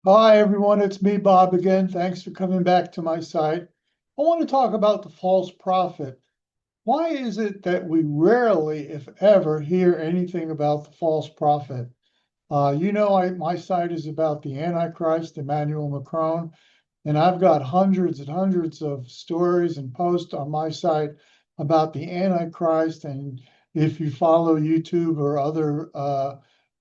Hi, everyone. It's me, Bob, again. Thanks for coming back to my site. I want to talk about the false prophet. Why is it that we rarely, if ever, hear anything about the false prophet? My site is about the Antichrist, Emmanuel Macron, and I've got hundreds and hundreds of stories and posts on my site about the Antichrist. And if you follow YouTube or other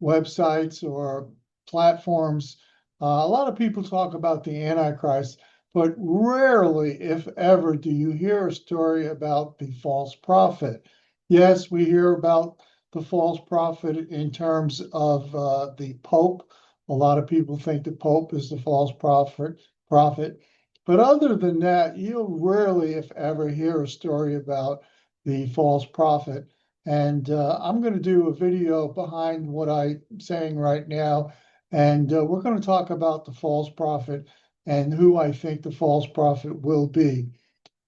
websites or platforms, a lot of people talk about the Antichrist, but rarely, if ever, do you hear a story about the false prophet. Yes, we hear about the false prophet in terms of the Pope. A lot of people think the Pope is the false prophet. But other than that, you'll rarely, if ever, hear a story about the false prophet. And I'm going to do a video behind what I'm saying right now. And we're going to talk about the false prophet and who I think the false prophet will be.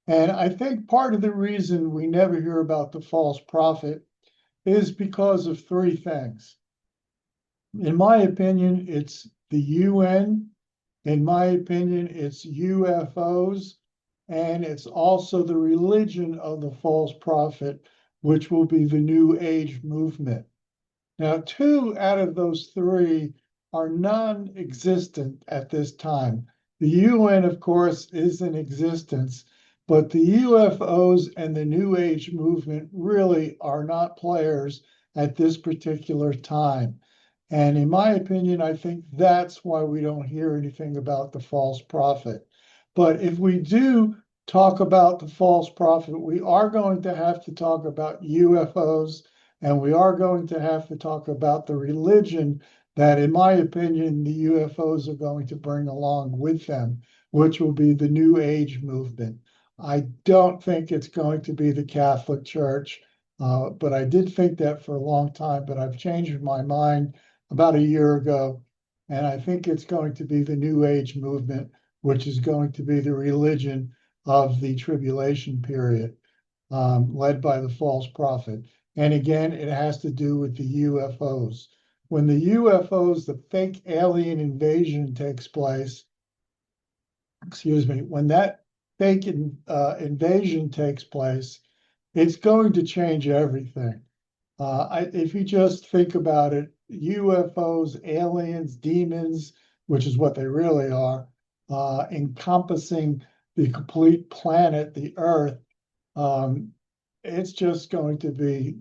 And I think part of the reason we never hear about the false prophet is because of three things. In my opinion, it's the UN. In my opinion, it's UFOs, and it's also the religion of the false prophet, which will be the New Age movement. Now, two out of those three are non-existent at this time. The UN, of course, is in existence, but the UFOs and the New Age movement really are not players at this particular time. And in my opinion, I think that's why we don't hear anything about the false prophet. But if we do talk about the false prophet, we are going to have to talk about UFOs, and we are going to have to talk about the religion that, in my opinion, the UFOs are going to bring along with them, which will be the New Age movement. I don't think it's going to be the Catholic Church, but I did think that for a long time, but I've changed my mind about a year ago, and I think it's going to be the New Age movement, which is going to be the religion of the tribulation period, led by the false prophet. And again, it has to do with the UFOs. When the UFOs, the fake alien invasion takes place, when that fake invasion takes place, it's going to change everything. If you just think about it, UFOs, aliens, demons, which is what they really are, encompassing the complete planet, the Earth, it's just going to be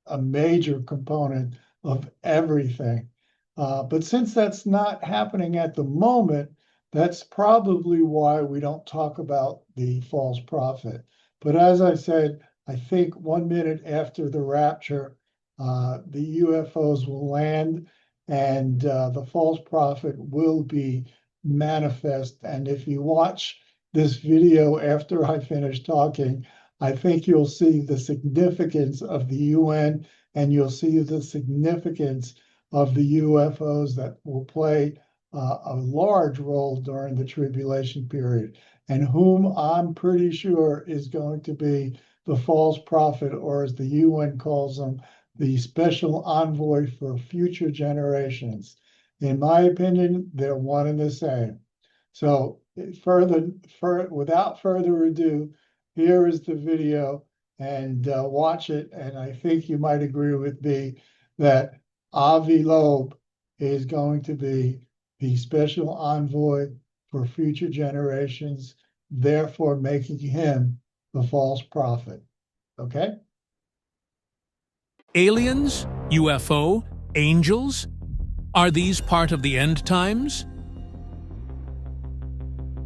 a major component of everything. But since that's not happening at the moment, that's probably why we don't talk about the false prophet. But as I said, I think 1 minute after the rapture, the UFOs will land and the false prophet will be manifest. And if you watch this video after I finish talking, I think you'll see the significance of the UN, and you'll see the significance of the UFOs that will play a large role during the tribulation period, and whom I'm pretty sure is going to be the false prophet, or as the UN calls them, the special envoy for future generations. In my opinion, they're one and the same. So without further ado, here is the video, and watch it. And I think you might agree with me that Avi Loeb is going to be the special envoy for future generations, therefore making him the false prophet. Okay? Aliens? UFO? Angels? Are these part of the end times?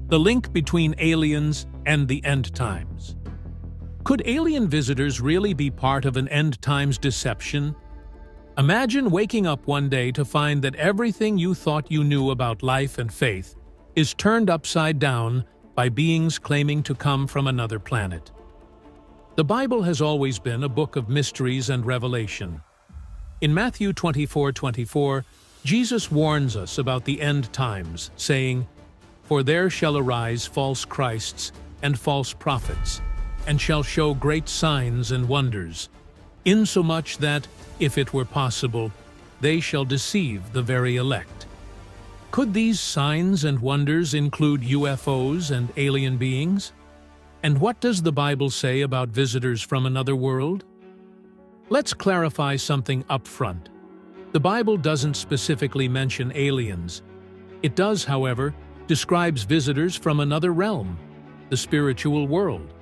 The link between aliens and the end times. Could alien visitors really be part of an end times deception? Imagine waking up one day to find that everything you thought you knew about life and faith is turned upside down by beings claiming to come from another planet. The Bible has always been a book of mysteries and revelation. In Matthew 24:24, Jesus warns us about the end times, saying, "For there shall arise false Christs and false prophets, and shall show great signs and wonders, insomuch that, if it were possible, they shall deceive the very elect." Could these signs and wonders include UFOs and alien beings? And what does the Bible say about visitors from another world? Let's clarify something up front. The Bible doesn't specifically mention aliens. It does, however, describes visitors from another realm, the spiritual world.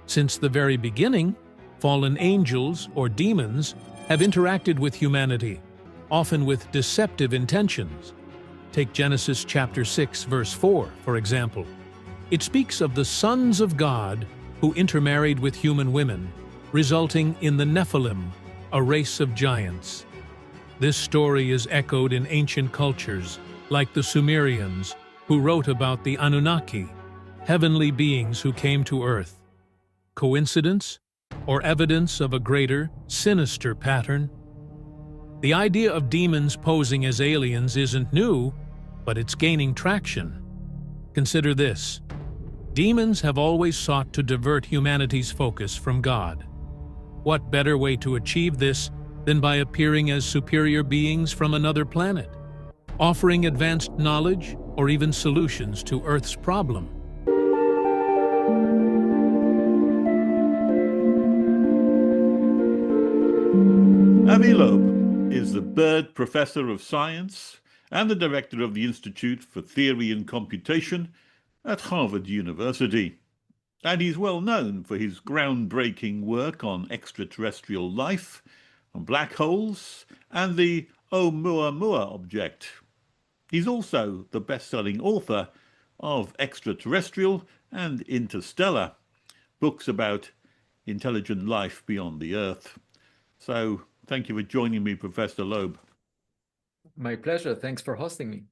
Since the very beginning, fallen angels, or demons, have interacted with humanity, often with deceptive intentions. Take Genesis chapter 6, verse 4, for example. It speaks of the sons of God who intermarried with human women, resulting in the Nephilim, a race of giants. This story is echoed in ancient cultures, like the Sumerians, who wrote about the Anunnaki, heavenly beings who came to Earth. Coincidence, or evidence of a greater, sinister pattern? The idea of demons posing as aliens isn't new, but it's gaining traction. Consider this. Demons have always sought to divert humanity's focus from God. What better way to achieve this than by appearing as superior beings from another planet, offering advanced knowledge or even solutions to Earth's problem? Avi Loeb is the Bird Professor of Science and the Director of the Institute for Theory and Computation at Harvard University. And he's well known for his groundbreaking work on extraterrestrial life, on black holes, and the Oumuamua object. He's also the best-selling author of Extraterrestrial and Interstellar, books about intelligent life beyond the Earth. So, thank you for joining me, Professor Loeb. My pleasure. Thanks for hosting me.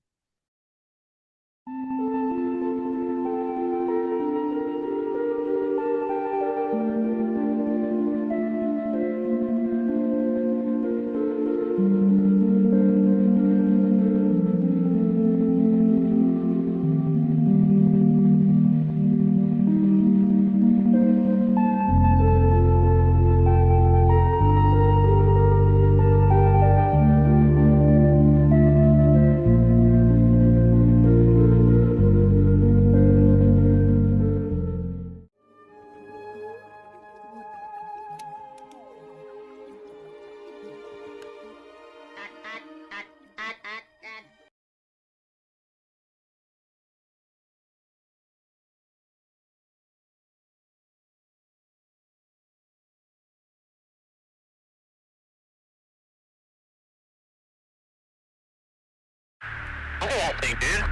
Look at that thing, dude.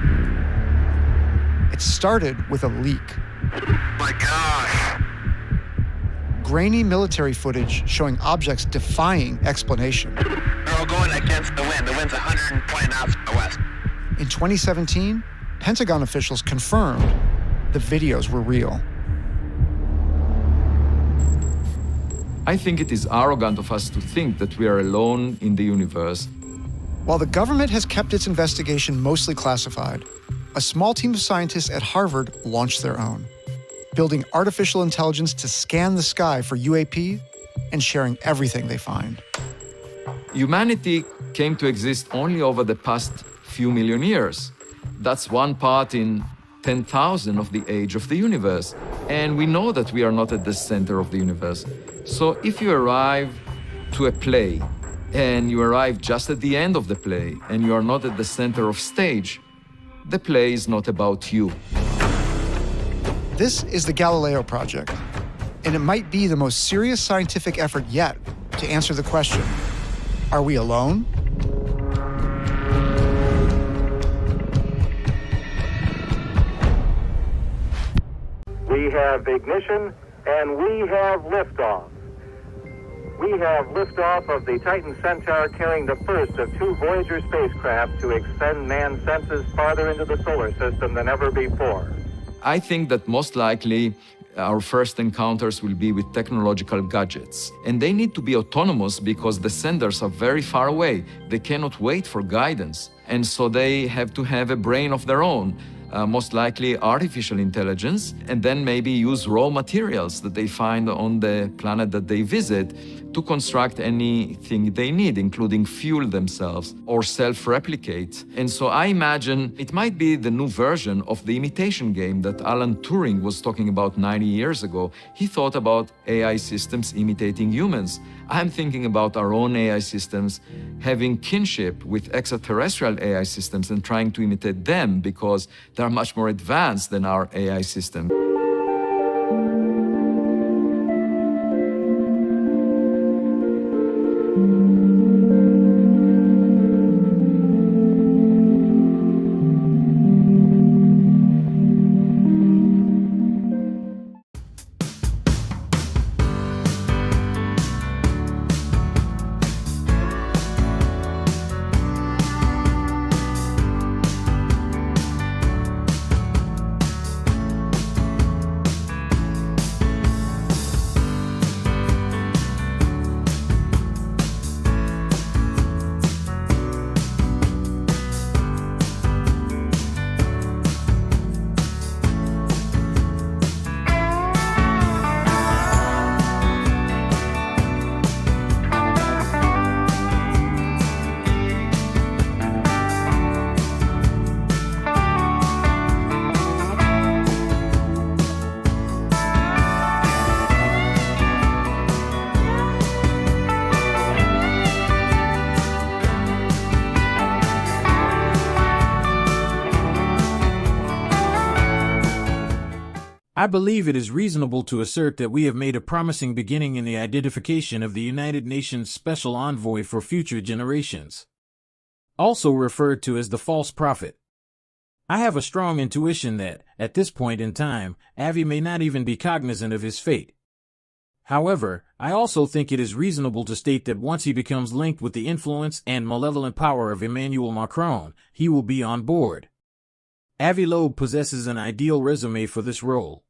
It started with a leak. My gosh. Grainy military footage showing objects defying explanation. They're all going against the wind. The wind's 120 knots from the west. In 2017, Pentagon officials confirmed the videos were real. I think it is arrogant of us to think that we are alone in the universe. While the government has kept its investigation mostly classified, a small team of scientists at Harvard launched their own, building artificial intelligence to scan the sky for UAP and sharing everything they find. Humanity came to exist only over the past few million years. That's one part in 10,000 of the age of the universe. And we know that we are not at the center of the universe. So if you arrive to a play, and you arrive just at the end of the play, and you are not at the center of stage, the play is not about you. This is the Galileo Project, and it might be the most serious scientific effort yet to answer the question, are we alone? We have ignition, and we have liftoff. We have liftoff of the Titan Centaur carrying the first of two Voyager spacecraft to extend man's senses farther into the solar system than ever before. I think that most likely our first encounters will be with technological gadgets. And they need to be autonomous because the senders are very far away. They cannot wait for guidance. And so they have to have a brain of their own. most likely artificial intelligence, and then maybe use raw materials that they find on the planet that they visit to construct anything they need, including fuel themselves or self-replicate. And so I imagine it might be the new version of the imitation game that Alan Turing was talking about 90 years ago. He thought about AI systems imitating humans. I'm thinking about our own AI systems having kinship with extraterrestrial AI systems and trying to imitate them because they're much more advanced than our AI system. I believe it is reasonable to assert that we have made a promising beginning in the identification of the United Nations Special Envoy for Future Generations, also referred to as the false prophet. I have a strong intuition that, at this point in time, Avi may not even be cognizant of his fate. However, I also think it is reasonable to state that once he becomes linked with the influence and malevolent power of Emmanuel Macron, he will be on board. Avi Loeb possesses an ideal resume for this role.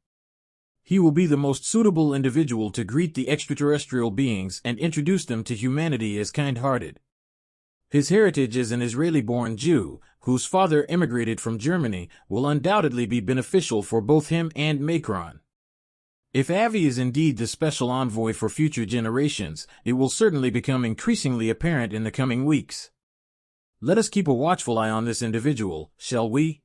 He will be the most suitable individual to greet the extraterrestrial beings and introduce them to humanity as kind-hearted. His heritage as an Israeli-born Jew, whose father immigrated from Germany, will undoubtedly be beneficial for both him and Macron. If Avi is indeed the special envoy for future generations, it will certainly become increasingly apparent in the coming weeks. Let us keep a watchful eye on this individual, shall we?